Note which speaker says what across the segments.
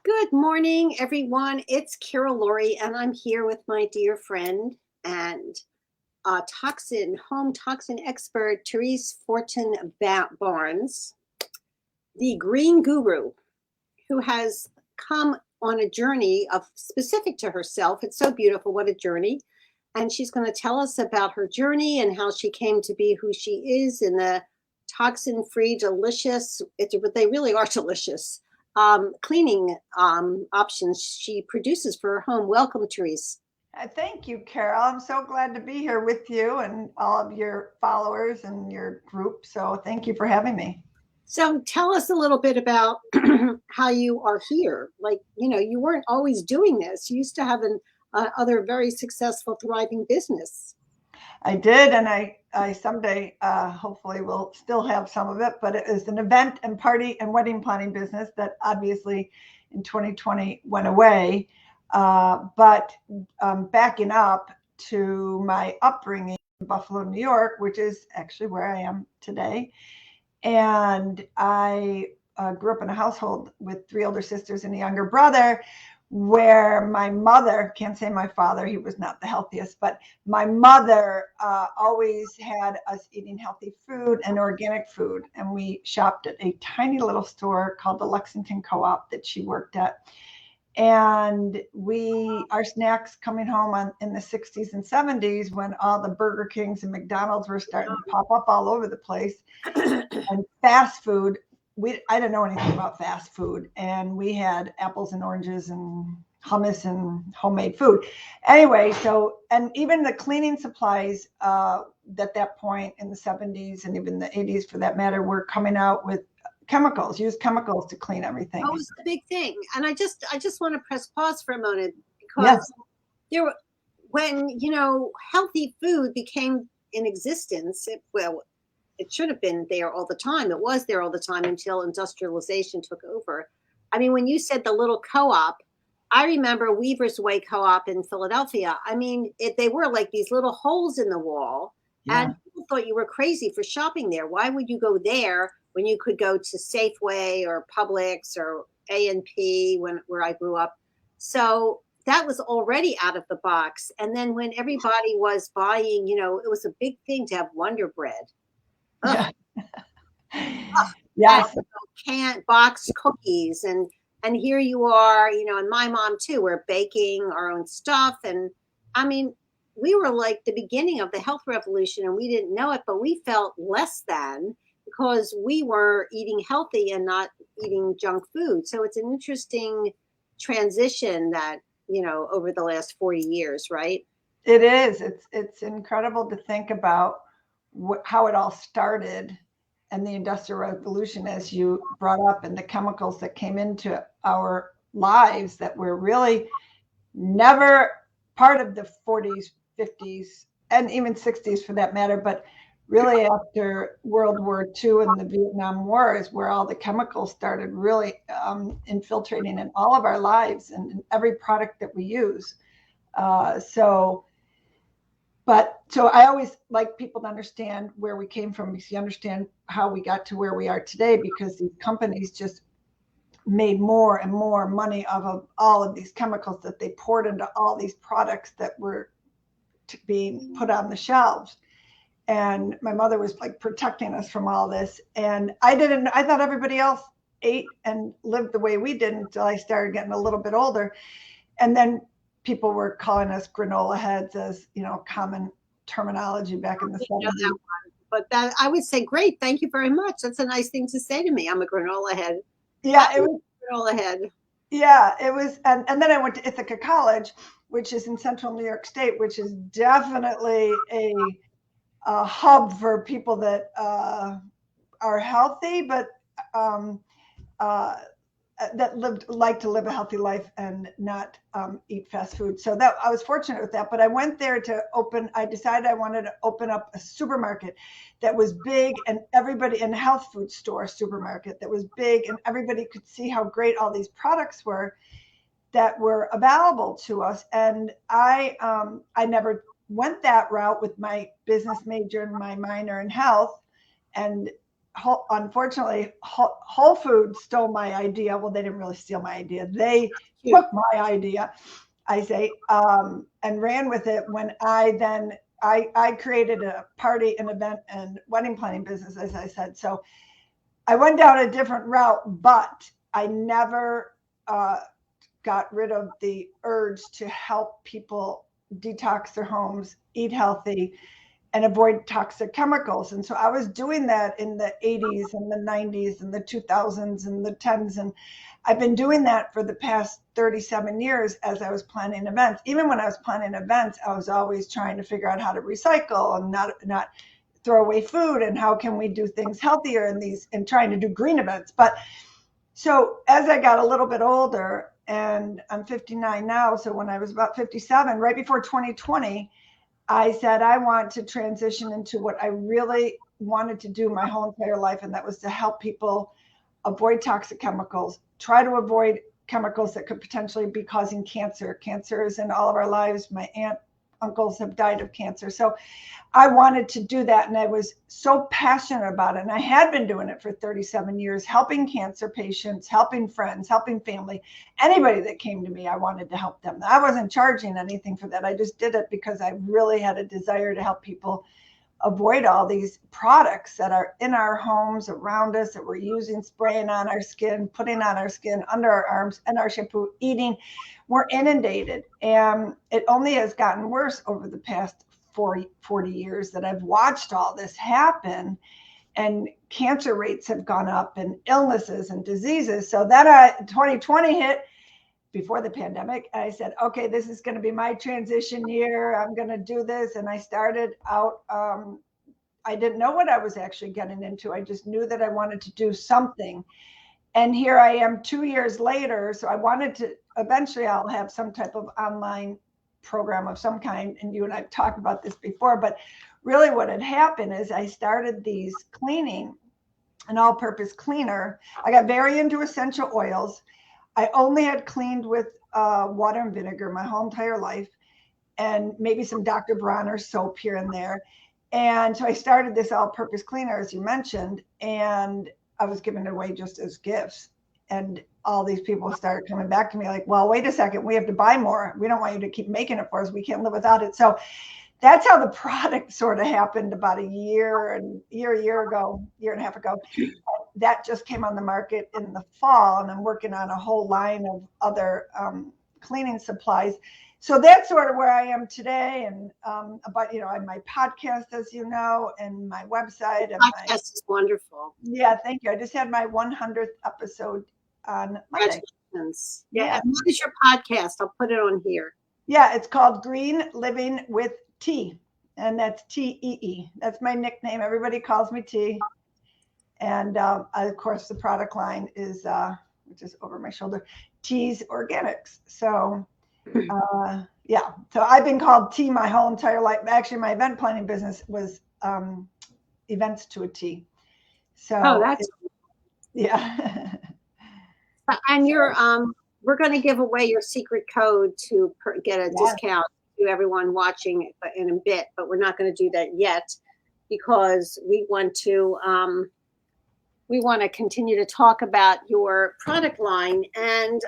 Speaker 1: Good morning, everyone. It's Lourie, and I'm here with my dear friend and home toxin expert, Therese Forton-Barnes, the green guru, who has come on a journey of specific to herself. It's so beautiful. What a journey. And she's going to tell us about her journey and how she came to be who she is in the toxin-free, delicious, they really are delicious, cleaning options she produces for her home. Welcome, Therese.
Speaker 2: Thank you, Carol. I'm so glad to be here with you and all of your followers and your group. So thank you for having me.
Speaker 1: So tell us a little bit about how you are here. Like, you weren't always doing this. You used to have an other very successful, thriving business.
Speaker 2: I did, and I someday hopefully will still have some of it, but it is an event and party and wedding planning business that obviously in 2020 went away. But backing up to my upbringing in Buffalo, New York, which is actually where I am today. And I grew up in a household with three older sisters and a younger brother, where my mother, can't say my father, he was not the healthiest, but my mother always had us eating healthy food and organic food. And we shopped at a tiny little store called the Lexington Co-op that she worked at. And our snacks coming home in the 60s and 70s, when all the Burger Kings and McDonald's were starting to pop up all over the place, and fast food. I didn't know anything about fast food, and we had apples and oranges and hummus and homemade food. Anyway, and even the cleaning supplies at that point in the 70s and even the 80s, for that matter, were coming out with used chemicals to clean everything.
Speaker 1: That was the big thing, and I just want to press pause for a moment because when healthy food became in existence, it should have been there all the time. It was there all the time until industrialization took over. I mean, when you said the little co-op, I remember Weaver's Way Co-op in Philadelphia. I mean, they were like these little holes in the wall, and people thought you were crazy for shopping there. Why would you go there when you could go to Safeway or Publix or A&P where I grew up? So that was already out of the box. And then when everybody was buying, it was a big thing to have Wonder Bread.
Speaker 2: Yeah. Yes.
Speaker 1: Canned boxed cookies and here you are, and my mom too, we're baking our own stuff. And I mean, we were like the beginning of the health revolution, and we didn't know it, but we felt less than because we were eating healthy and not eating junk food. So it's an interesting transition that, over the last 40 years, right?
Speaker 2: It is. It's incredible to think about how it all started and the Industrial Revolution, as you brought up, and the chemicals that came into our lives that were really never part of the 40s, 50s, and even 60s for that matter, but really after World War II and the Vietnam War is where all the chemicals started really infiltrating in all of our lives and in every product that we use. So I always like people to understand where we came from, because you understand how we got to where we are today, because these companies just made more and more money off of all of these chemicals that they poured into all these products that were being put on the shelves. And my mother was like protecting us from all this. And I thought everybody else ate and lived the way we did until I started getting a little bit older. And then people were calling us granola heads, as common terminology back in the 70s.
Speaker 1: But that, I would say, great, thank you very much. That's a nice thing to say to me. I'm a granola head.
Speaker 2: Yeah, it was
Speaker 1: granola head.
Speaker 2: Yeah, it was, and then I went to Ithaca College, which is in central New York State, which is definitely a hub for people that are healthy, but um, uh, that like to live a healthy life and not eat fast food. So that I was fortunate with that. But I went there I decided I wanted to open up a supermarket that was big, and everybody, in a health food store supermarket that was big, and everybody could see how great all these products were that were available to us. And I never went that route with my business major and my minor in health, and unfortunately, Whole Foods stole my idea. Well, they didn't really steal my idea. They took my idea, I say, and ran with it when I created a party, an event, and wedding planning business, as I said. So I went down a different route, but I never got rid of the urge to help people detox their homes, eat healthy, and avoid toxic chemicals. And so I was doing that in the 80s and the 90s and the 2000s and the 10s. And I've been doing that for the past 37 years as I was planning events. Even when I was planning events, I was always trying to figure out how to recycle and not throw away food, and how can we do things healthier in these, and trying to do green events. But so as I got a little bit older, and I'm 59 now, so when I was about 57, right before 2020, I said, I want to transition into what I really wanted to do my whole entire life. And that was to help people avoid toxic chemicals, try to avoid chemicals that could potentially be causing cancer. Cancer is in all of our lives. My aunt, uncles have died of cancer. So I wanted to do that. And I was so passionate about it. And I had been doing it for 37 years, helping cancer patients, helping friends, helping family, anybody that came to me, I wanted to help them. I wasn't charging anything for that. I just did it because I really had a desire to help people avoid all these products that are in our homes, around us, that we're using, spraying on our skin, putting on our skin, under our arms, and our shampoo, eating. We're inundated. And it only has gotten worse over the past 40 years that I've watched all this happen. And cancer rates have gone up, and illnesses and diseases. So then 2020 hit, before the pandemic. I said, okay, this is going to be my transition year. I'm going to do this. And I started out, I didn't know what I was actually getting into. I just knew that I wanted to do something. And here I am 2 years later. So I wanted to, eventually I'll have some type of online program of some kind. And you and I've talked about this before, but really what had happened is I started these cleaning, an all-purpose cleaner. I got very into essential oils. I only had cleaned with water and vinegar my whole entire life, and maybe some Dr. Bronner soap here and there. And so I started this all-purpose cleaner, as you mentioned, and I was giving it away just as gifts. And all these people started coming back to me like, well, wait a second, we have to buy more. We don't want you to keep making it for us. We can't live without it. So that's how the product sort of happened about a year and a half ago. That just came on the market in the fall, and I'm working on a whole line of other cleaning supplies. So that's sort of where I am today. And about, on my podcast, as you know, and my website. And
Speaker 1: podcast is wonderful.
Speaker 2: Yeah, thank you. I just had my 100th episode on Monday.
Speaker 1: Yeah. And what is your podcast? I'll put it on here.
Speaker 2: Yeah, it's called Green Living with T, and that's TEE. That's my nickname. Everybody calls me T. And of course, the product line is, which is over my shoulder, T's Organics. So, yeah. So I've been called T my whole entire life. Actually, my event planning business was events to a T. So, yeah.
Speaker 1: And you're, we're going to give away your secret code to get a discount to everyone watching in a bit, but we're not going to do that yet because we want to continue to talk about your product line and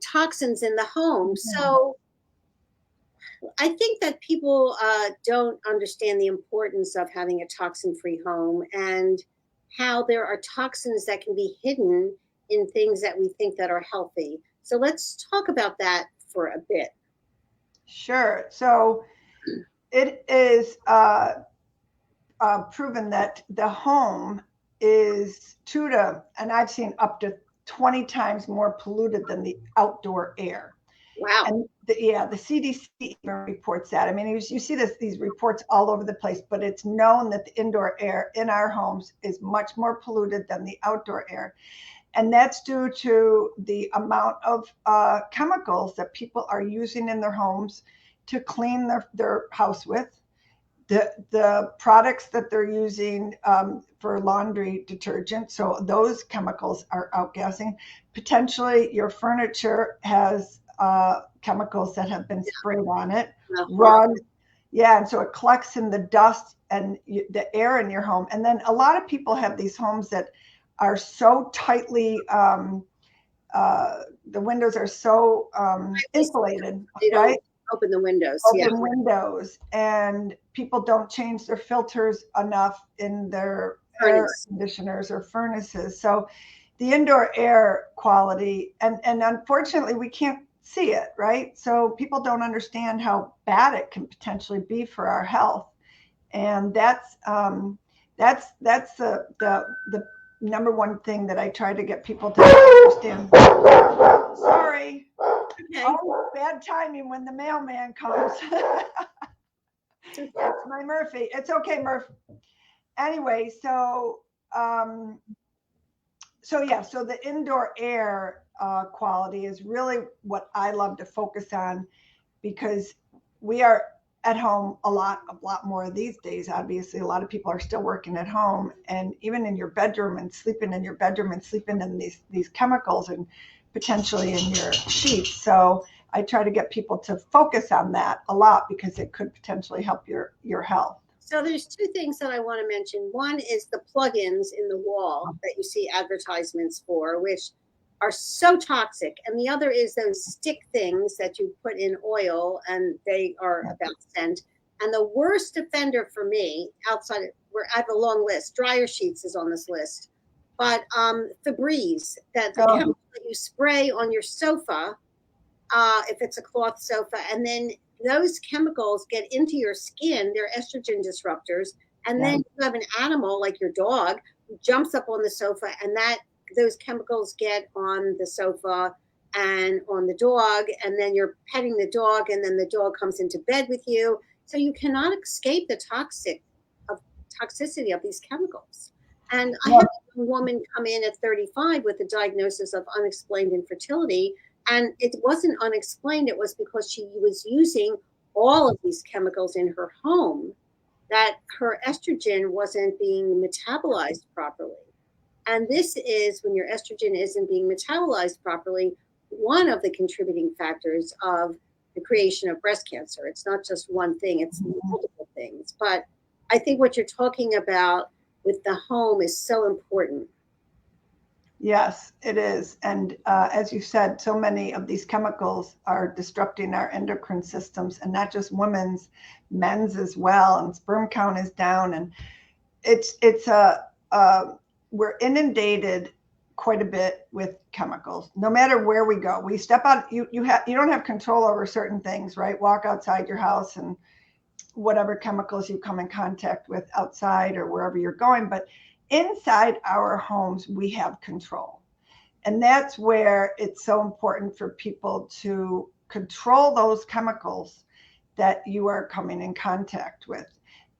Speaker 1: toxins in the home. So I think that people don't understand the importance of having a toxin-free home and how there are toxins that can be hidden in things that we think that are healthy. So let's talk about that for a bit.
Speaker 2: Sure. So it is proven that the home is and I've seen up to 20 times more polluted than the outdoor air.
Speaker 1: Wow.
Speaker 2: And the CDC even reports that. I mean, you see these reports all over the place, but it's known that the indoor air in our homes is much more polluted than the outdoor air. And that's due to the amount of chemicals that people are using in their homes to clean their house with, the products that they're using for laundry detergent. So those chemicals are outgassing. Potentially your furniture has chemicals that have been sprayed on it. Rugs, Yeah, and so it collects in the dust and the air in your home. And then a lot of people have these homes that are so tightly, the windows are so insulated,
Speaker 1: They don't
Speaker 2: right?
Speaker 1: open the windows. Yeah.
Speaker 2: Open windows, and people don't change their filters enough in their air conditioners or furnaces. So the indoor air quality, and unfortunately we can't see it, right? So people don't understand how bad it can potentially be for our health. And that's the number one thing that I try to get people to understand. Sorry. Okay. Oh, bad timing when the mailman comes. It's my Murphy. It's okay, Murph. Anyway, so so the indoor air quality is really what I love to focus on, because we are at home a lot more these days. Obviously, a lot of people are still working at home, and even in your bedroom and sleeping in your bedroom and sleeping in these chemicals and potentially in your sheets. So I try to get people to focus on that a lot, because it could potentially help your health.
Speaker 1: So there's two things that I want to mention. One is the plugins in the wall that you see advertisements for, which are so toxic. And the other is those stick things that you put in oil, and they are about scent. And the worst offender for me, outside of, where I have a long list, dryer sheets is on this list, but Febreze, that the chemical that you spray on your sofa, if it's a cloth sofa, and then those chemicals get into your skin. They're estrogen disruptors. And then you have an animal like your dog who jumps up on the sofa, and those chemicals get on the sofa and on the dog, and then you're petting the dog, and then the dog comes into bed with you. So you cannot escape the toxicity of these chemicals. And I had a woman come in at 35 with a diagnosis of unexplained infertility. And it wasn't unexplained. It was because she was using all of these chemicals in her home, that her estrogen wasn't being metabolized properly. And this is, when your estrogen isn't being metabolized properly, one of the contributing factors of the creation of breast cancer. It's not just one thing, it's multiple things. But I think what you're talking about with the home is so important.
Speaker 2: Yes, it is. And as you said, so many of these chemicals are disrupting our endocrine systems, and not just women's, men's as well. And sperm count is down, and we're inundated quite a bit with chemicals. No matter where we go, we step out. You don't have control over certain things, right? Walk outside your house, and whatever chemicals you come in contact with outside or wherever you're going, but inside our homes, we have control. And that's where it's so important for people to control those chemicals that you are coming in contact with,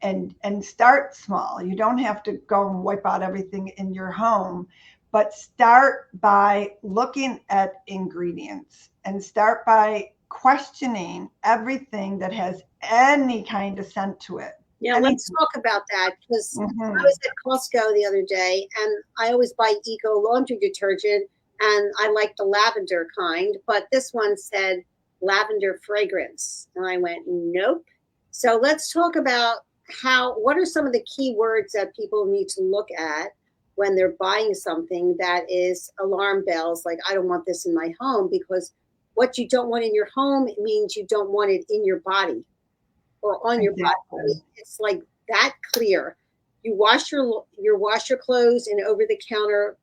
Speaker 2: and start small. You don't have to go and wipe out everything in your home, but start by looking at ingredients, and start by questioning everything that has any kind of scent to it.
Speaker 1: Yeah, let's talk about that, because I was at Costco the other day, and I always buy Eco laundry detergent, and I like the lavender kind, but this one said lavender fragrance, and I went, nope. So let's talk about what are some of the key words that people need to look at when they're buying something that is alarm bells, like I don't want this in my home, because what you don't want in your home, it means you don't want it in your body or on your body. It's like that clear. You wash your clothes in over-the-counter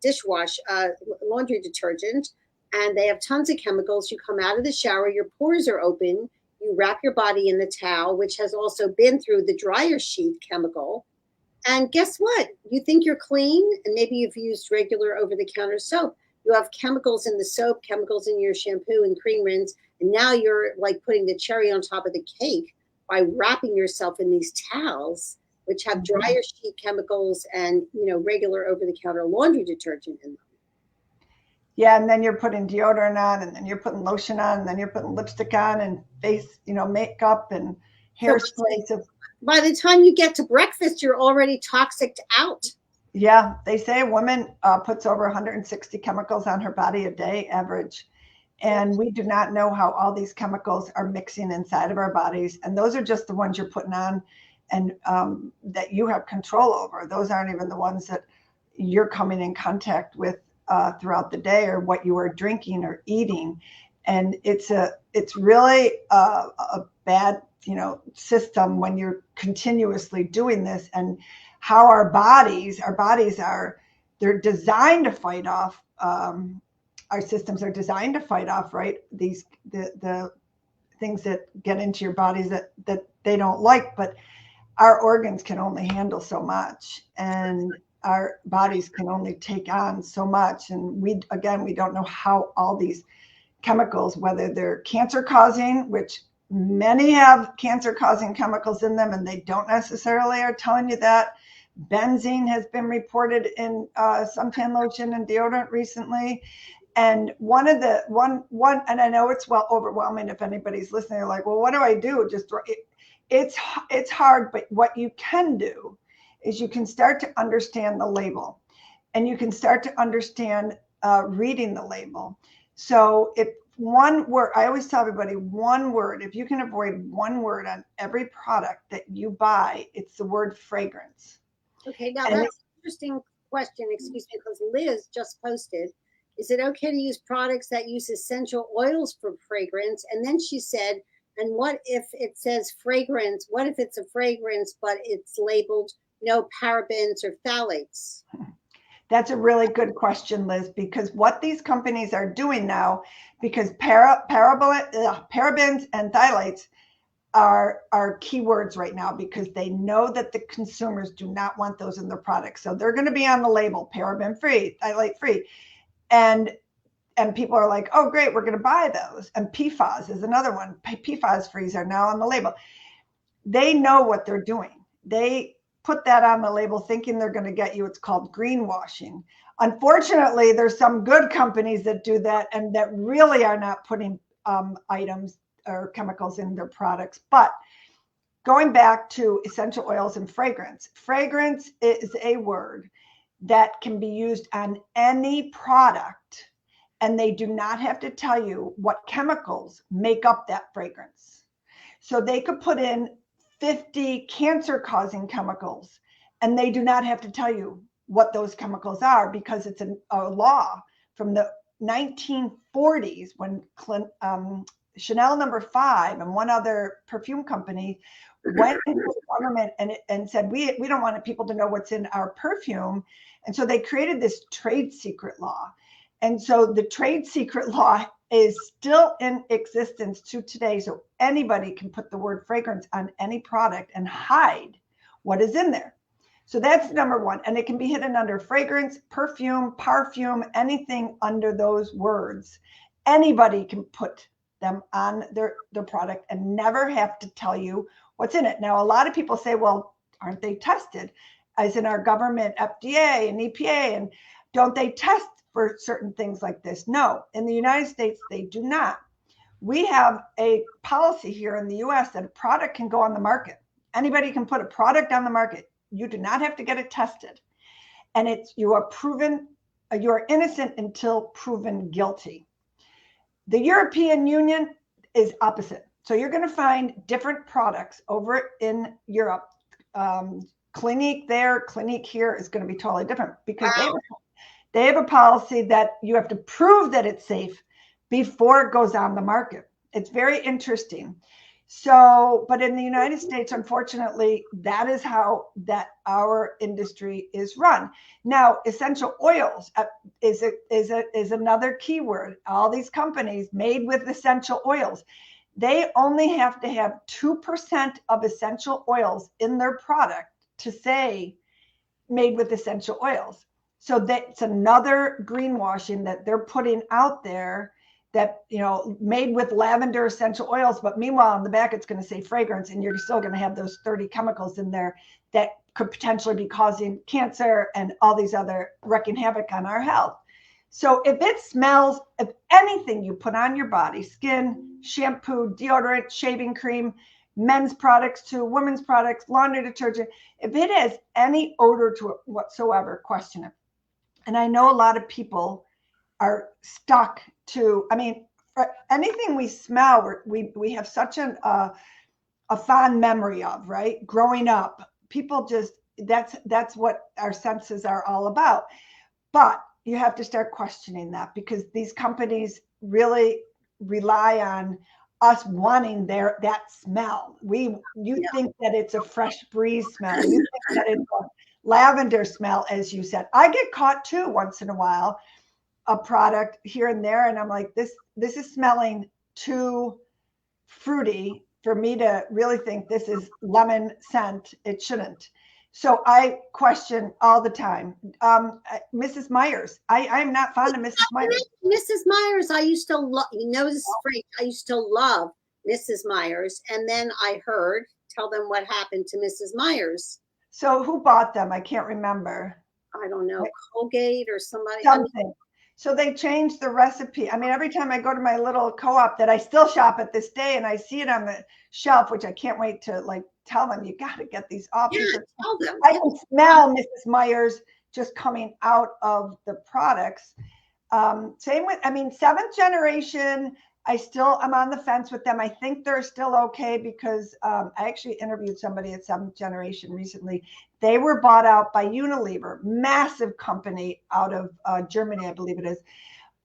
Speaker 1: laundry detergent, and they have tons of chemicals. You come out of the shower, your pores are open. You wrap your body in the towel, which has also been through the dryer sheet chemical. And guess what? You think you're clean, and maybe you've used regular over-the-counter soap. You have chemicals in the soap, chemicals in your shampoo and cream rinse, and now you're like putting the cherry on top of the cake by wrapping yourself in these towels, which have dryer sheet chemicals and, regular over-the-counter laundry detergent in them.
Speaker 2: Yeah, and then you're putting deodorant on, and then you're putting lotion on, and then you're putting lipstick on, and face, makeup and hairspray. So
Speaker 1: by the time you get to breakfast, you're already toxic out.
Speaker 2: Yeah, they say a woman puts over 160 chemicals on her body a day, average. And we do not know how all these chemicals are mixing inside of our bodies. And those are just the ones you're putting on and that you have control over. Those aren't even the ones that you're coming in contact with throughout the day, or what you are drinking or eating. And it's really a bad, system when you're continuously doing this. And how our bodies are, they're designed to fight off, our systems are designed to fight off, right, the things that get into your bodies that they don't like. But our organs can only handle so much, and our bodies can only take on so much. And we don't know how all these chemicals, whether they're cancer causing, which many have cancer causing chemicals in them, and they don't necessarily are telling you that. Benzene has been reported in suntan lotion and deodorant recently. And one, and I know it's overwhelming if anybody's listening, they're like, well, what do I do? It's hard, but what you can do is you can start to understand the label, and you can start to understand reading the label. So if one word, I always tell everybody, one word, if you can avoid one word on every product that you buy, it's the word fragrance.
Speaker 1: Okay, now that's an interesting question, excuse me, because Liz just posted, is it okay to use products that use essential oils for fragrance? And then she said, and what if it says fragrance? What if it's a fragrance, but it's labeled no parabens or phthalates?
Speaker 2: That's a really good question, Liz, because what these companies are doing now, because parabens and phthalates are keywords right now, because they know that the consumers do not want those in their products. So they're going to be on the label, paraben free, phthalate free. And people are like, oh, great, we're going to buy those. And PFAS is another one. PFAS frees are now on the label. They know what they're doing. They put that on the label thinking they're going to get you. It's called greenwashing. Unfortunately, there's some good companies that do that and that really are not putting items or chemicals in their products. But going back to essential oils and fragrance, fragrance is a word that can be used on any product, and they do not have to tell you what chemicals make up that fragrance. So they could put in 50 cancer-causing chemicals, and they do not have to tell you what those chemicals are, because it's a law from the 1940s when Chanel No. 5 and one other perfume company went into the government and said, we don't want people to know what's in our perfume. And so they created this trade secret law. And so the trade secret law is still in existence to today. So anybody can put the word fragrance on any product and hide what is in there. So that's number one. And it can be hidden under fragrance, perfume, parfum, anything under those words. Anybody can put them on their product and never have to tell you what's in it. Now, a lot of people say, well, aren't they tested? As in our government, FDA and EPA, and don't they test for certain things like this? No, in the United States, they do not. We have a policy here in the US that a product can go on the market. Anybody can put a product on the market. You do not have to get it tested. And you are innocent until proven guilty. The European Union is opposite. So you're going to find different products over in Europe. Clinique there, Clinique here is going to be totally different, because they have a policy that you have to prove that it's safe before it goes on the market. It's very interesting. So, but in the United States, unfortunately, that is how our industry is run. Now, essential oils is another keyword. All these companies made with essential oils, they only have to have 2% of essential oils in their product to say made with essential oils. So that's another greenwashing that they're putting out there, that, made with lavender essential oils, but meanwhile on the back it's going to say fragrance, and you're still going to have those 30 chemicals in there that could potentially be causing cancer and all these other, wrecking havoc on our health. So if it smells of anything you put on your body, skin, shampoo, deodorant, shaving cream, men's products to women's products, laundry detergent, if it has any odor to it whatsoever, question it. And I know a lot of people are stuck to, anything we smell, we have such a fond memory of, right? Growing up, people just, that's what our senses are all about. But you have to start questioning that, because these companies really rely on us wanting that smell. You think that it's a fresh breeze smell. You think that it's a lavender smell, as you said. I get caught too once in a while, a product here and there, and I'm like, this is smelling too fruity for me to really think this is lemon scent. It shouldn't. So I question all the time. Mrs. Myers, I'm not fond of Mrs. Myers.
Speaker 1: Mrs. Myers, I used to love, this is French, I used to love Mrs. Myers. And then I heard, tell them what happened to Mrs. Myers.
Speaker 2: So who bought them? I can't remember.
Speaker 1: I don't know, Colgate or somebody.
Speaker 2: Something. So they changed the recipe. I mean, every time I go to my little co-op that I still shop at this day, and I see it on the shelf, which I can't wait to tell them, you got to get these off.
Speaker 1: Yeah, tell them.
Speaker 2: I can smell Mrs. Myers just coming out of the products. Same with, seventh generation, I'm on the fence with them. I think they're still okay, because I actually interviewed somebody at seventh generation recently. They were bought out by Unilever, massive company out of Germany, I believe it is.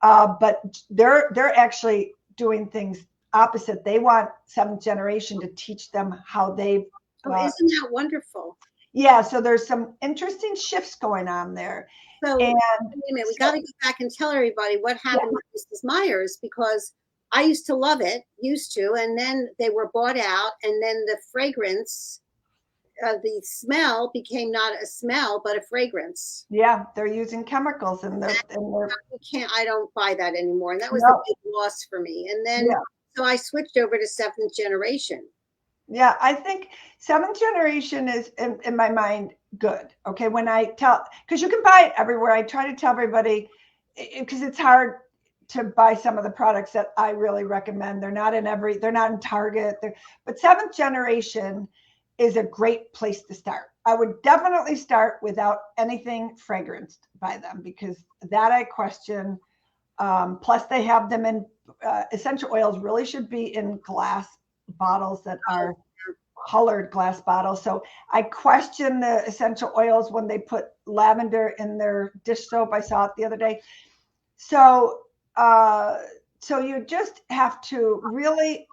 Speaker 2: But they're actually doing things opposite. They want seventh generation to teach them how they've.
Speaker 1: Isn't that wonderful?
Speaker 2: Yeah, so there's some interesting shifts going on there.
Speaker 1: So wait a minute, we got to go back and tell everybody what happened with Mrs. Myers, because I used to love it, and then they were bought out, and then the fragrance, the smell became not a smell, but a fragrance.
Speaker 2: Yeah, they're using chemicals in their.
Speaker 1: I don't buy that anymore, and that was a big loss for me. And then, so I switched over to seventh generation.
Speaker 2: Yeah, I think seventh generation is, in my mind, good. Okay, when because you can buy it everywhere. I try to tell everybody, because it's hard to buy some of the products that I really recommend. They're not in Target. But seventh generation is a great place to start. I would definitely start without anything fragranced by them, because that I question. Plus, they have them in essential oils. Really should be in glass bottles that are colored glass bottles. So I question the essential oils when they put lavender in their dish soap. I saw it the other day. So you just have to really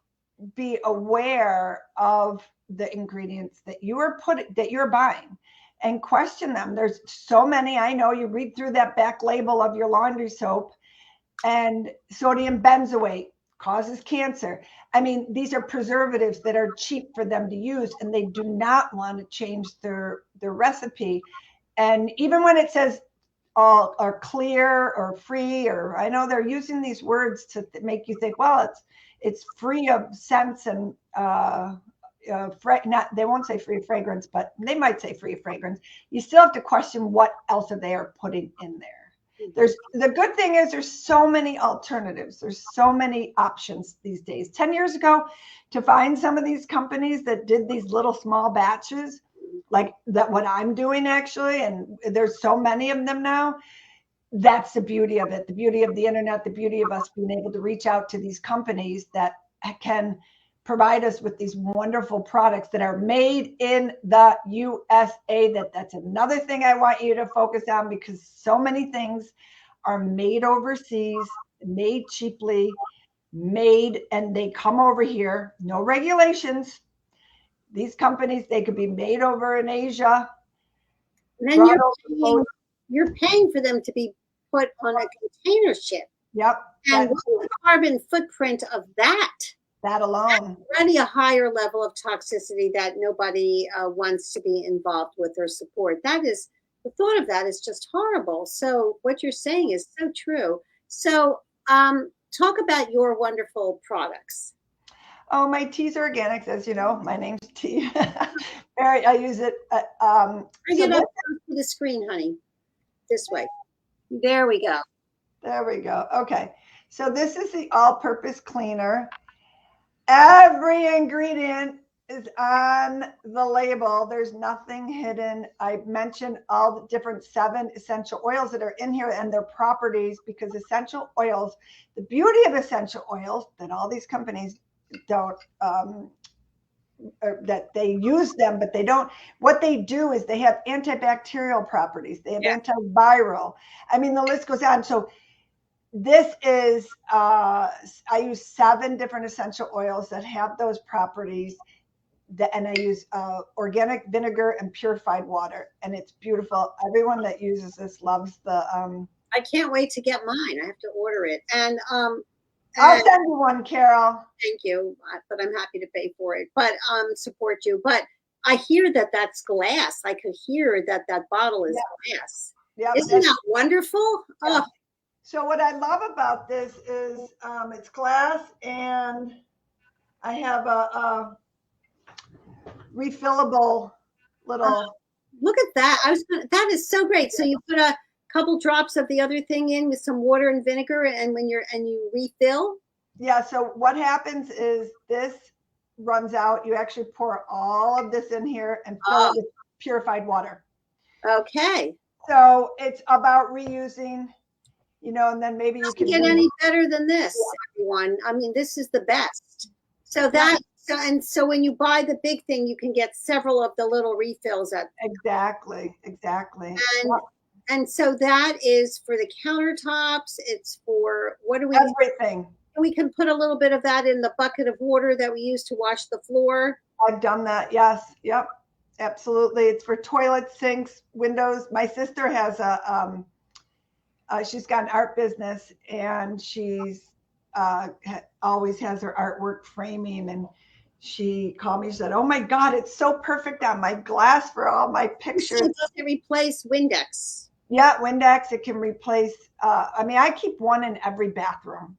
Speaker 2: be aware of the ingredients that you're buying, and question them. There's so many. I know you read through that back label of your laundry soap, and sodium benzoate causes cancer. I mean, these are preservatives that are cheap for them to use, and they do not want to change their recipe. And even when it says all are clear or free, or I know they're using these words to make you think, well, it's free of scents and they won't say free of fragrance, but they might say free of fragrance. You still have to question what else they are putting in there. The good thing is there's so many alternatives. There's so many options these days. 10 years ago, to find some of these companies that did these little small batches, like that, what I'm doing actually, and there's so many of them now. That's the beauty of it, the beauty of the internet, the beauty of us being able to reach out to these companies that can provide us with these wonderful products that are made in the USA. That's another thing I want you to focus on, because so many things are made overseas, made cheaply, and they come over here, no regulations. These companies, they could be made over in Asia.
Speaker 1: And then you're paying for them to be put on a container ship.
Speaker 2: Yep.
Speaker 1: And what's the carbon footprint of that?
Speaker 2: That alone.
Speaker 1: That's already a higher level of toxicity that nobody wants to be involved with or support. The thought of that is just horrible. So what you're saying is so true. So talk about your wonderful products.
Speaker 2: Oh, my teas are organics, as you know. My name's T. I use it.
Speaker 1: Bring it up to the screen, honey. This way. There we go.
Speaker 2: There we go. Okay. So this is the all-purpose cleaner. Every ingredient is on the label. There's nothing hidden. I mentioned all the different 7 essential oils that are in here and their properties, because essential oils, the beauty of essential oils that all these companies don't, that they use them, but they don't, what they do is they have antibacterial properties. They have antiviral. I mean, the list goes on. So this is, I use 7 different essential oils that have those properties. And I use organic vinegar and purified water, and it's beautiful. Everyone that uses this loves the.
Speaker 1: I can't wait to get mine. I have to order it, and
Speaker 2: I'll send you one, Carol.
Speaker 1: Thank you, but I'm happy to pay for it. But support you. But I hear that that's glass. I could hear that bottle is glass. Yeah, isn't that wonderful?
Speaker 2: Yeah. Oh. So what I love about this is it's glass, and I have a refillable little.
Speaker 1: Look at that! That is so great. So you put a couple drops of the other thing in with some water and vinegar, and when you refill.
Speaker 2: Yeah. So what happens is this runs out. You actually pour all of this in here and fill it with purified water.
Speaker 1: Okay.
Speaker 2: So it's about reusing, and then maybe you can
Speaker 1: get any better than this, everyone. I mean, this is the best. So that. So when you buy the big thing, you can get several of the little refills at.
Speaker 2: Exactly.
Speaker 1: And so that is for the countertops. It's for
Speaker 2: everything.
Speaker 1: We can put a little bit of that in the bucket of water that we use to wash the floor.
Speaker 2: I've done that. Yes. Yep. Absolutely. It's for toilets, sinks, windows. My sister has she's got an art business, and she's always has her artwork framing, and she called me. She said, "Oh my God, it's so perfect on my glass for all my pictures."
Speaker 1: Does it replace Windex?
Speaker 2: Yeah, Windex. It can replace. I keep one in every bathroom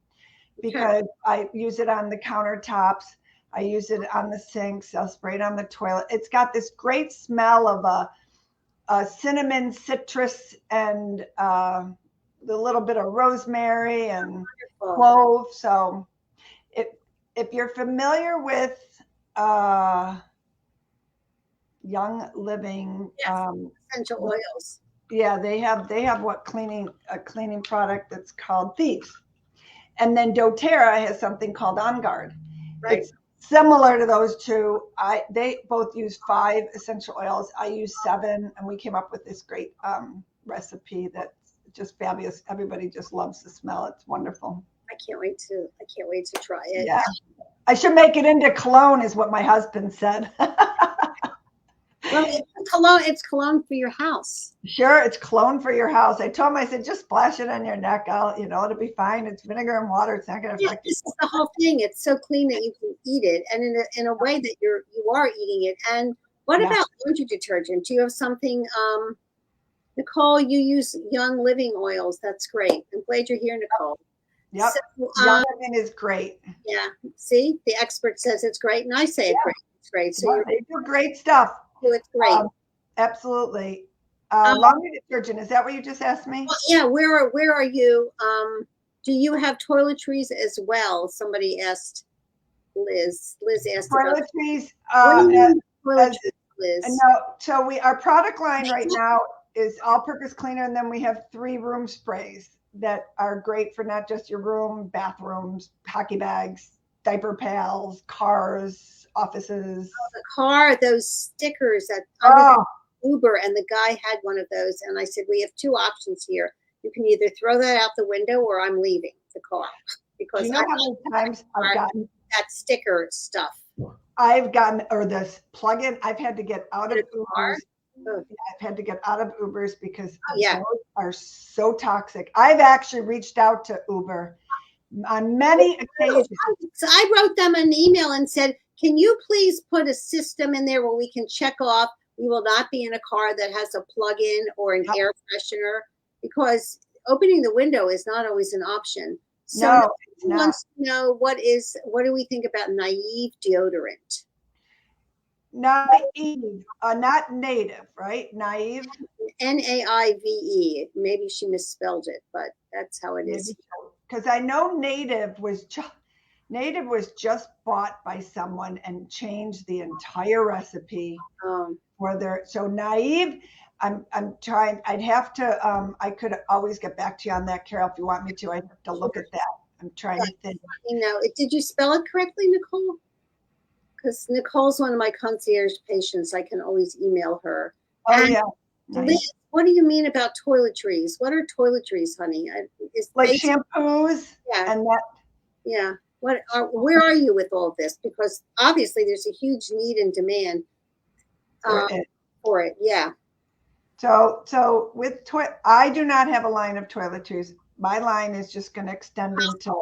Speaker 2: because I use it on the countertops. I use it on the sinks. I'll spray it on the toilet. It's got this great smell of a cinnamon, citrus, and the little bit of rosemary and clove. So if you're familiar with Young Living,
Speaker 1: essential oils.
Speaker 2: Yeah, they have a cleaning product that's called Thieves. And then doTERRA has something called On Guard. Right. It's similar to those two. They both use 5 essential oils. I use 7, and we came up with this great recipe that's just fabulous. Everybody just loves the smell. It's wonderful.
Speaker 1: I can't wait to try it.
Speaker 2: Yeah. I should make it into cologne, is what my husband said.
Speaker 1: Well, it's cologne for your house.
Speaker 2: Sure, it's cologne for your house. I told him, I said, just splash it on your neck. It'll be fine. It's vinegar and water. It's not going to affect you.
Speaker 1: This is the whole thing. It's so clean that you can eat it, and in a way that you are eating it. And what about laundry detergent? Do you have something, Nicole? You use Young Living oils. That's great. I'm glad you're here, Nicole.
Speaker 2: Yep. So, Young Living is great.
Speaker 1: Yeah. See, the expert says it's great, and I say it's great. It's great. So
Speaker 2: they do great stuff.
Speaker 1: It's great.
Speaker 2: Absolutely. Laundry detergent. Is that what you just asked me?
Speaker 1: Well, yeah. Where are you? Do you have toiletries as well? Somebody asked Liz. Liz asked
Speaker 2: toiletries.
Speaker 1: Toiletries, Liz?
Speaker 2: No. So our product line right now is all-purpose cleaner, and then we have 3 room sprays that are great for not just your room, bathrooms, hockey bags, diaper pails, cars, offices.
Speaker 1: The car, those stickers that Uber, and the guy had one of those, and I said, we have 2 options here. You can either throw that out the window, or I'm leaving the car, because
Speaker 2: how many times I've gotten
Speaker 1: that sticker stuff.
Speaker 2: Or this plug-in. I've had to get out of Ubers. I've had to get out of Ubers because those are so toxic. I've actually reached out to Uber on many occasions.
Speaker 1: So I wrote them an email and said, can you please put a system in there where we can check off we will not be in a car that has a plug-in or an air freshener, because opening the window is not always an option. So who wants to know what do we think about Naive deodorant?
Speaker 2: Naive, not native, right? Naive.
Speaker 1: Naive. Maybe she misspelled it, but that's how it is.
Speaker 2: Because I know native was just, Native was just bought by someone and changed the entire recipe for their, so Naive, I'm trying, I'd have to, I could always get back to you on that, Carol, if you want me to. I'd have to look at that. I'm trying to think.
Speaker 1: Did you spell it correctly, Nicole? Because Nicole's one of my concierge patients. I can always email her.
Speaker 2: Oh, yeah.
Speaker 1: Nice. Liz, what do you mean about toiletries? What are toiletries, honey?
Speaker 2: Like shampoos?
Speaker 1: Yeah.
Speaker 2: And that.
Speaker 1: Yeah. Where are you with all this? Because obviously there's a huge need and demand for it. Yeah.
Speaker 2: So with I do not have a line of toiletries. My line is just going to extend into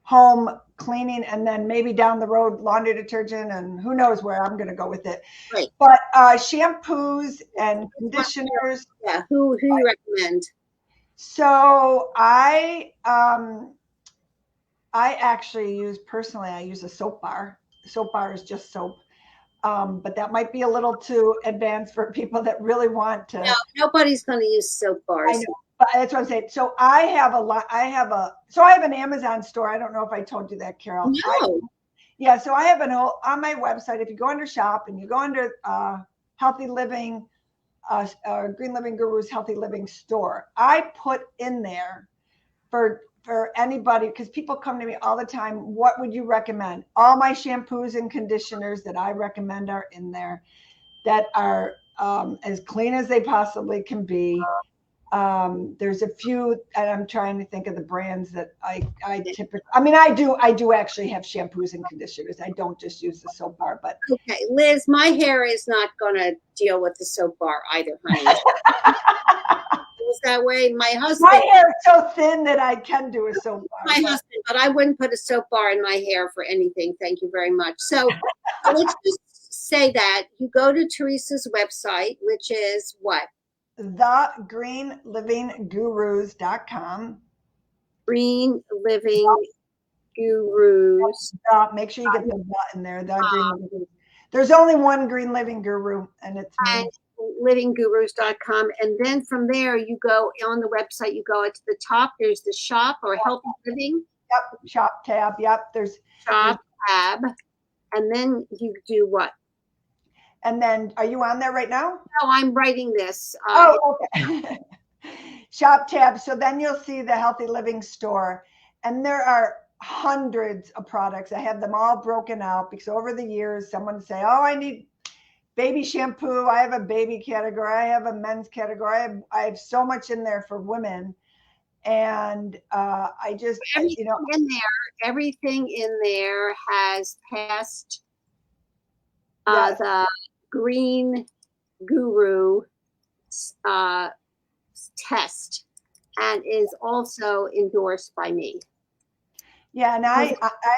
Speaker 2: home cleaning, and then maybe down the road laundry detergent, and who knows where I'm going to go with it.
Speaker 1: Right.
Speaker 2: But shampoos and conditioners.
Speaker 1: Yeah. Who you recommend?
Speaker 2: So I actually use I use a soap bar. The soap bar is just soap. But that might be a little too advanced for people that really want to.
Speaker 1: No, nobody's going to use soap bars.
Speaker 2: I know, but that's what I'm saying. So I have an Amazon store. I don't know if I told you that, Carol.
Speaker 1: No.
Speaker 2: Yeah. So I have on my website. If you go under shop and you go under Healthy Living, Green Living Guru's Healthy Living store, I put in there for anybody, because people come to me all the time, what would you recommend? All my shampoos and conditioners that I recommend are in there, that are as clean as they possibly can be. There's a few, and I'm trying to think of the brands that I typically, I do actually have shampoos and conditioners. I don't just use the soap bar, but.
Speaker 1: Okay, Liz, my hair is not going to deal with the soap bar either, honey. That way. My
Speaker 2: hair is so thin that I can do a soap bar.
Speaker 1: My husband, but I wouldn't put a soap bar in my hair for anything. Thank you very much. So let's just say that you go to Therese's website, which is what?
Speaker 2: thegreenlivinggurus.com.
Speaker 1: Green Living Gurus.
Speaker 2: Make sure you get the in there. There's only one Green Living Guru, and it's me.
Speaker 1: livinggurus.com, and then from there you go on the website, you go to the top, there's the shop or healthy living.
Speaker 2: Yep, shop tab. Yep, there's
Speaker 1: shop tab, and then you do what?
Speaker 2: And then are you on there right now?
Speaker 1: No, I'm writing this.
Speaker 2: Okay. Shop tab. So then you'll see the Healthy Living store, and there are hundreds of products. I have them all broken out because over the years someone would say, oh, I need baby shampoo. I have a baby category. I have a men's category. I have so much in there for women. And I just,
Speaker 1: everything in there has passed the Green Guru test and is also endorsed by me.
Speaker 2: Yeah, and I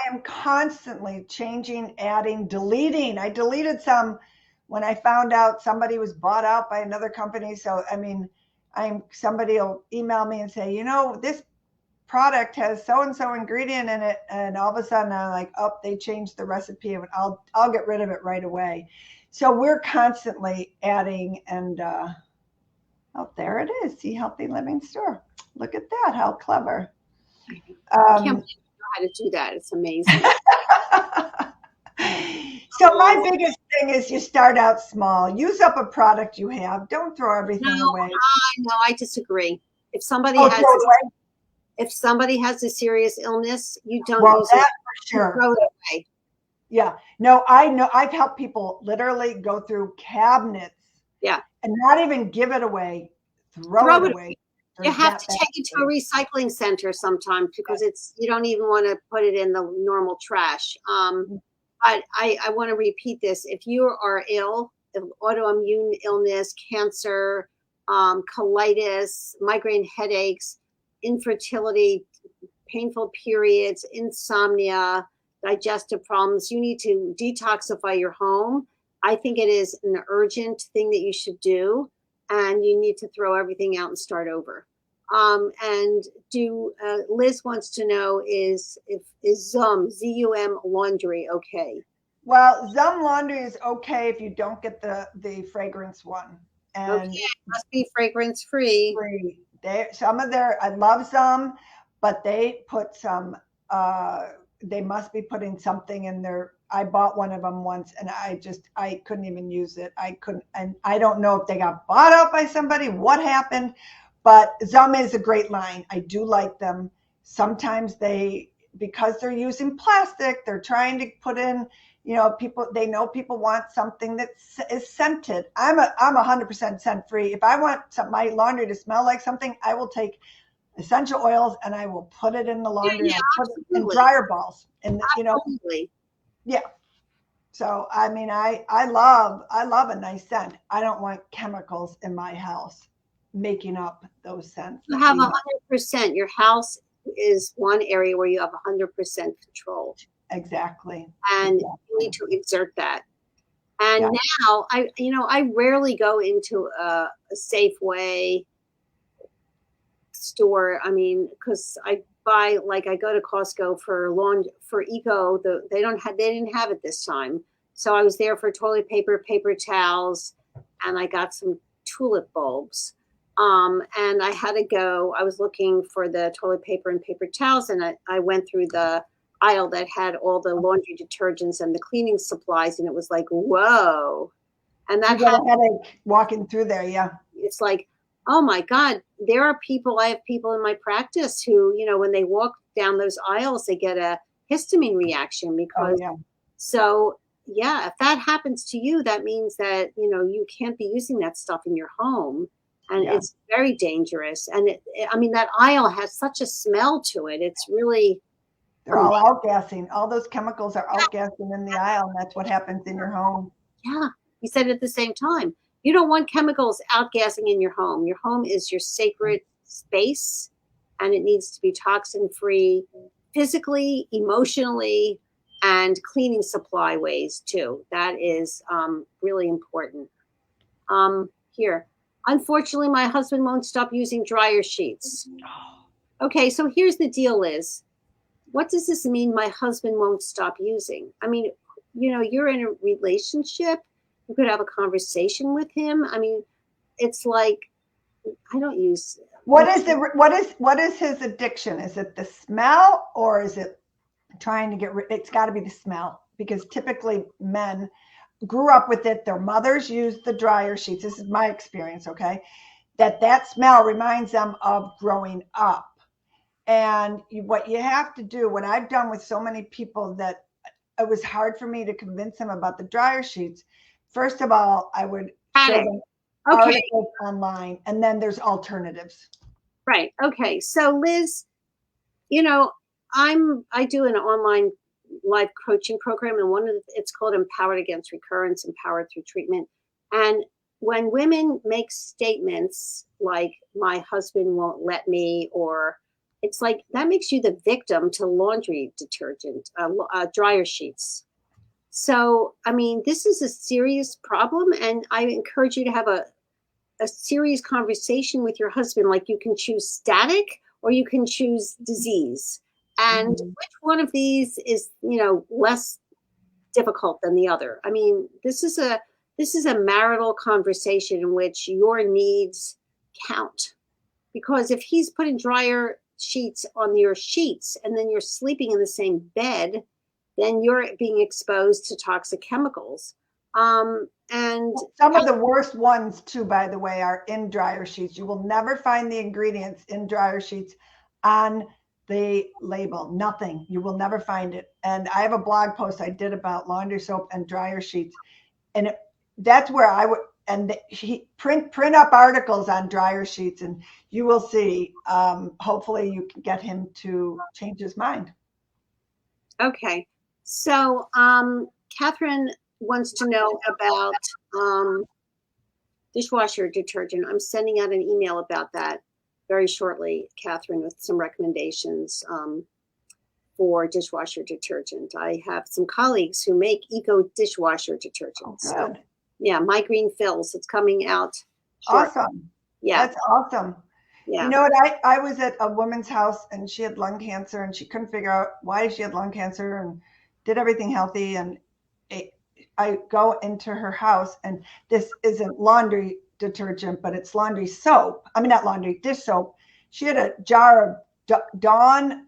Speaker 2: am constantly changing, adding, deleting. I deleted some when I found out somebody was bought out by another company. So, somebody will email me and say, this product has so-and-so ingredient in it. And all of a sudden I'm like, oh, they changed the recipe, and I'll get rid of it right away. So we're constantly adding, and there it is. See, Healthy Living store. Look at that. How clever.
Speaker 1: I can't believe you know how to do that. It's amazing.
Speaker 2: So my biggest thing is you start out small. Use up a product you have. Don't throw everything away.
Speaker 1: No, I disagree. If somebody has a serious illness, you don't use it.
Speaker 2: For sure.
Speaker 1: Throw it away.
Speaker 2: Yeah. No, I know. I've helped people literally go through cabinets.
Speaker 1: Yeah.
Speaker 2: And not even give it away. Throw it away.
Speaker 1: You have to take it to a recycling center sometimes because you don't even want to put it in the normal trash. But I want to repeat this. If you are ill, autoimmune illness, cancer, colitis, migraine headaches, infertility, painful periods, insomnia, digestive problems, you need to detoxify your home. I think it is an urgent thing that you should do, and you need to throw everything out and start over. Liz wants to know is Zum, ZUM laundry okay?
Speaker 2: Well, Zum laundry is okay if you don't get the fragrance one. And
Speaker 1: it must be fragrance free.
Speaker 2: I love Zum, but they put some they must be putting something in there. I bought one of them once and I couldn't even use it. I couldn't, and I don't know if they got bought out by somebody, what happened, but Zum is a great line. I do like them. Sometimes because they're using plastic, they're trying to put in, they know people want something that is scented. I'm 100% scent free. If I want my laundry to smell like something, I will take essential oils and I will put it in the laundry and put it in dryer balls. And yeah. So I mean, I love a nice scent. I don't want chemicals in my house making up those scents.
Speaker 1: You have 100%. Your house is one area where you have 100% control.
Speaker 2: Exactly.
Speaker 1: And you need to exert that. And now I rarely go into a Safeway store. I mean, because I buy, like, I go to Costco for Eco. They didn't have it this time. So I was there for toilet paper, paper towels, and I got some tulip bulbs. And I had to go. I was looking for the toilet paper and paper towels, and I went through the aisle that had all the laundry detergents and the cleaning supplies, and it was like, whoa. And that
Speaker 2: had a headache walking through there. Yeah.
Speaker 1: It's like, oh my God, I have people in my practice who, when they walk down those aisles, they get a histamine reaction because, so yeah, if that happens to you, that means that, you can't be using that stuff in your home, and it's very dangerous. And that aisle has such a smell to it. It's really,
Speaker 2: they're all outgassing. All those chemicals are outgassing in the aisle, and that's what happens in your home.
Speaker 1: Yeah, you said it at the same time. You don't want chemicals outgassing in your home. Your home is your sacred space, and it needs to be toxin-free physically, emotionally, and cleaning supply ways too. That is really important. Here, unfortunately, my husband won't stop using dryer sheets. Okay, so here's the deal, Liz. What does this mean? My husband won't stop using? I mean, you're in a relationship. You could have a conversation with him. I mean, it's like, I don't use.
Speaker 2: What is his addiction? Is it the smell, or is it trying to get rid? It's got to be the smell, because typically men grew up with it. Their mothers used the dryer sheets. This is my experience. Okay. That smell reminds them of growing up. And what you have to do, what I've done with so many people, that it was hard for me to convince them about the dryer sheets. First of all, I would show them articles online, and then there's alternatives.
Speaker 1: Right. Okay. So Liz, I do an online live coaching program, and it's called Empowered Against Recurrence, Empowered Through Treatment. And when women make statements like, my husband won't let me, or it's like, that makes you the victim to laundry detergent, dryer sheets. So, I mean, this is a serious problem, and I encourage you to have a serious conversation with your husband. Like, you can choose static or you can choose disease. And which one of these is, less difficult than the other? I mean, this is a marital conversation in which your needs count. Because if he's putting dryer sheets on your sheets and then you're sleeping in the same bed, then you're being exposed to toxic chemicals. And
Speaker 2: some of the worst ones too, by the way, are in dryer sheets. You will never find the ingredients in dryer sheets on the label. Nothing. You will never find it. And I have a blog post I did about laundry soap and dryer sheets, and that's where I would. And print up articles on dryer sheets, and you will see. Hopefully, you can get him to change his mind.
Speaker 1: Okay, so Catherine wants to know about dishwasher detergent. I'm sending out an email about that very shortly, Catherine, with some recommendations for dishwasher detergent. I have some colleagues who make eco dishwasher detergents.
Speaker 2: Oh, good.
Speaker 1: Yeah, My Green Fills. It's coming out shortly.
Speaker 2: Awesome.
Speaker 1: Yeah.
Speaker 2: That's awesome.
Speaker 1: Yeah.
Speaker 2: You know what? I was at a woman's house, and she had lung cancer, and she couldn't figure out why she had lung cancer, and did everything healthy. And I go into her house, and this isn't laundry detergent, but it's laundry soap. I mean, not laundry, dish soap. She had a jar of Dawn.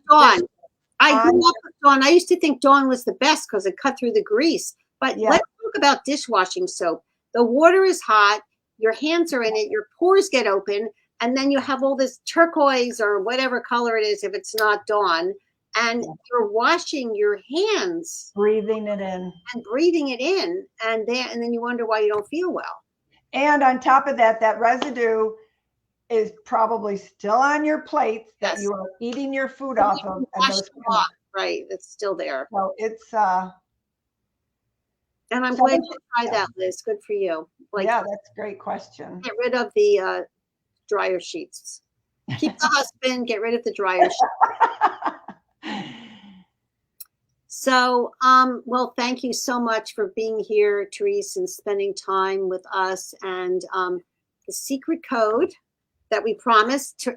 Speaker 1: I grew up with Dawn. I used to think Dawn was the best because it cut through the grease. But let's talk about dishwashing soap. The water is hot. Your hands are in it. Your pores get open. And then you have all this turquoise or whatever color it is if it's not Dawn. And you're washing your hands.
Speaker 2: Breathing it in.
Speaker 1: And breathing it in. And then you wonder why you don't feel well.
Speaker 2: And on top of that, that residue is probably still on your plates that you are eating your food off of.
Speaker 1: Right. It's still there.
Speaker 2: So it's
Speaker 1: and I'm glad you tried that, Liz. Good for you.
Speaker 2: Yeah, that's a great question.
Speaker 1: Get rid of the dryer sheets. Keep the husband, get rid of the dryer sheets. So, well, thank you so much for being here, Therese, and spending time with us. And the secret code that we promised,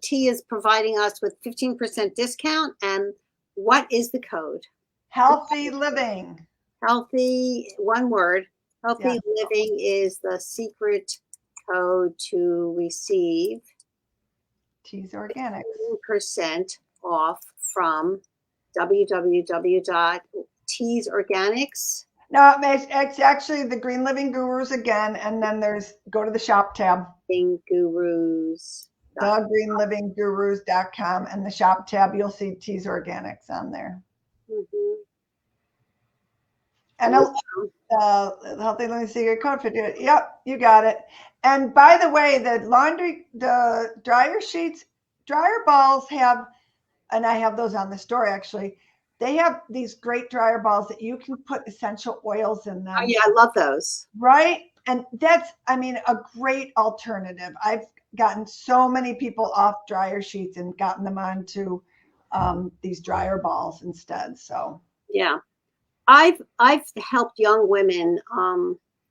Speaker 1: T is providing us with 15% discount. And what is the code?
Speaker 2: Healthy living.
Speaker 1: Healthy, one word. Healthy living is the secret code to receive
Speaker 2: T's Organics.
Speaker 1: 15% off from www.tsorganics.
Speaker 2: No, it's actually the Green Living Gurus again, and then go to the shop tab.
Speaker 1: Gurus.
Speaker 2: TheGreenLivingGurus.com, and the shop tab, you'll see T's Organics on there.
Speaker 1: Mm-hmm.
Speaker 2: And Healthy Living Secret Code for it. Yep, you got it. And by the way, the dryer sheets, dryer balls have, and I have those on the store actually. They have these great dryer balls that you can put essential oils in them.
Speaker 1: Oh yeah, I love those.
Speaker 2: Right? And that's, a great alternative. I've gotten so many people off dryer sheets and gotten them onto these dryer balls instead. So
Speaker 1: yeah. I've helped young women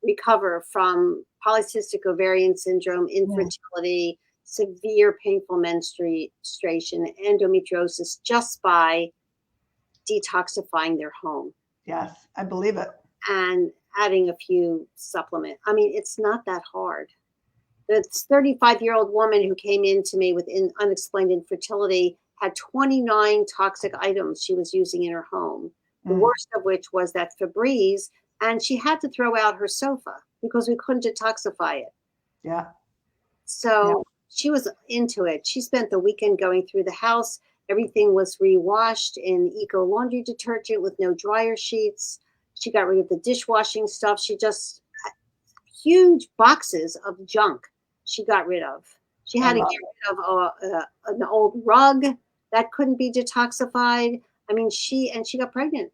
Speaker 1: recover from polycystic ovarian syndrome, infertility, severe painful menstruation, endometriosis, just by detoxifying their home.
Speaker 2: Yes, I believe it.
Speaker 1: And adding a few supplements. It's not that hard. This 35-year-old woman who came in to me with unexplained infertility had 29 toxic items she was using in her home. The worst of which was that Febreze, and she had to throw out her sofa because we couldn't detoxify it.
Speaker 2: Yeah.
Speaker 1: So she was into it. She spent the weekend going through the house. Everything was rewashed in eco laundry detergent with no dryer sheets. She got rid of the dishwashing stuff. She just huge boxes of junk she got rid of. She had to get rid of an old rug that couldn't be detoxified. She got pregnant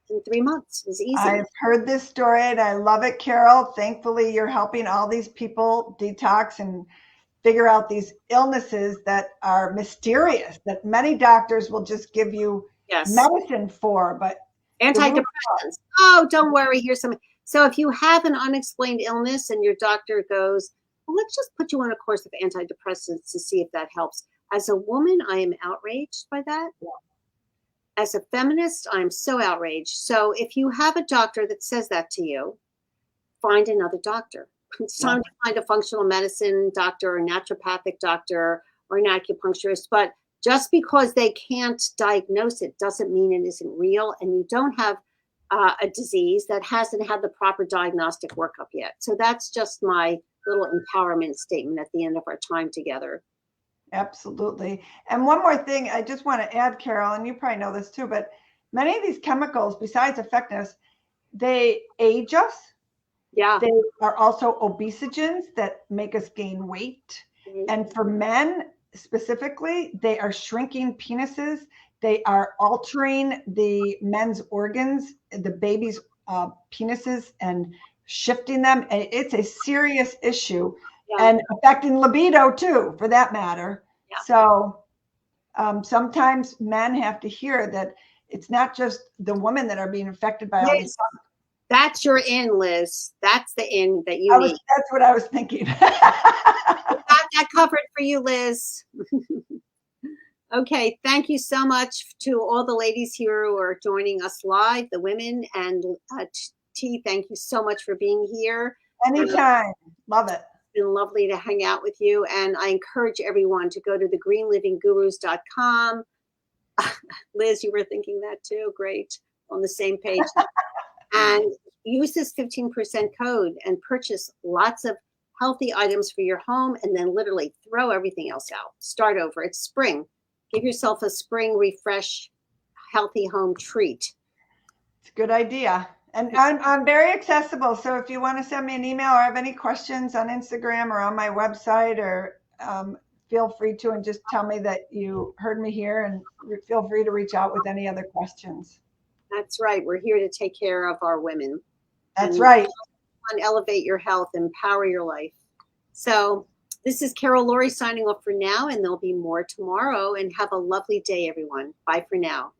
Speaker 1: in 3 months. It was easy.
Speaker 2: I've heard this story and I love it, Carol. Thankfully, you're helping all these people detox and figure out these illnesses that are mysterious, that many doctors will just give you medicine for, but
Speaker 1: antidepressants. Oh, don't worry. Here's some. So if you have an unexplained illness and your doctor goes, well, let's just put you on a course of antidepressants to see if that helps. As a woman, I am outraged by that.
Speaker 2: Yeah.
Speaker 1: As a feminist, I'm so outraged. So if you have a doctor that says that to you, find another doctor. It's time to find a functional medicine doctor or a naturopathic doctor or an acupuncturist. But just because they can't diagnose it doesn't mean it isn't real. And you don't have a disease that hasn't had the proper diagnostic workup yet. So that's just my little empowerment statement at the end of our time together.
Speaker 2: Absolutely. And one more thing I just want to add, Carol, and you probably know this too, but many of these chemicals, besides affecting us, they age us.
Speaker 1: Yeah.
Speaker 2: They are also obesogens that make us gain weight. Mm-hmm. And for men specifically, they are shrinking penises. They are altering the men's organs, the baby's penises, and shifting them. And it's a serious issue. Yeah. And affecting libido too, for that matter. Yeah. So sometimes men have to hear that it's not just the women that are being affected by all these.
Speaker 1: That's your in, Liz. That's the in that you need.
Speaker 2: That's what I was thinking.
Speaker 1: Got that covered for you, Liz. Okay, thank you so much to all the ladies here who are joining us live, the women, and T, thank you so much for being here.
Speaker 2: Anytime. Love it.
Speaker 1: Been lovely to hang out with you, and I encourage everyone to go to thegreenlivinggurus.com, Liz, you were thinking that too. Great. On the same page. And use this 15% code and purchase lots of healthy items for your home, and then literally throw everything else out. Start over. It's spring. Give yourself a spring refresh, healthy home treat.
Speaker 2: It's a good idea. And I'm very accessible. So if you want to send me an email or have any questions on Instagram or on my website, or feel free to, and just tell me that you heard me here, and feel free to reach out with any other questions.
Speaker 1: That's right. We're here to take care of our women.
Speaker 2: That's right.
Speaker 1: And elevate your health, empower your life. So this is Carol Lourie signing off for now, and there'll be more tomorrow. And have a lovely day, everyone. Bye for now.